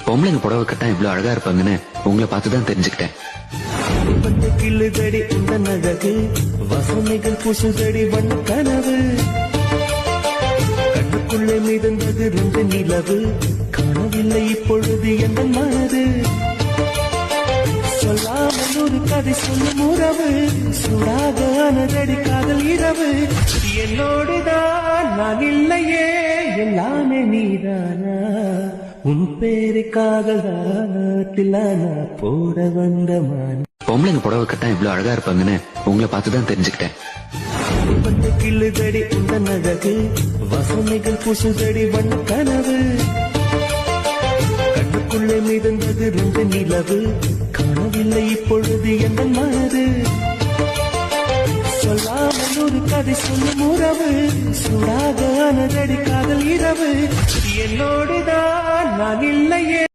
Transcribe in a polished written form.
பொம்பளைங்க புடவை கட்டா இவ்வளவு அழகா இருப்பாங்கன்னு உங்களை பார்த்துதான் தெரிஞ்சுக்கிட்டேன். கிள்ளுதடி இந்த நககு வசனைகள் பூசுதடி வண்ண கனவு கண்ணுக்குள்ளே மிதந்தது ரெண்டு நிலவு காணவில்லை இப்பொழுது எந்த மனது சொல்லாமல் ஒரு கதை சொல்லும் உறவு சூடாக ஆனதடி காதல் இரவு என்னோடுதான் நான் இல்லையே எல்லாமே நீதானா உன் பேரு காதலானா போட வந்த மான். பொம்பளைங்க புடவை கட்டா இவ்வளவு அழகா இருப்பாங்கன்னு உங்களை பார்த்துதான் தெரிஞ்சுக்கிட்டேன். கிள்ளுதடி இந்த நககு வசனைகள் பூசுதடி வண்ண கனவு கண்ணுக்குள்ளே மிதந்தது ரெண்டு நிலவு காணவில்லை இப்பொழுது எந்த மனது சொல்லாமல் ஒரு கதை சொல்லும் உறவு சூடாக ஆனதடி காதல் இரவு என்னோடுதான் நான் இல்லையே.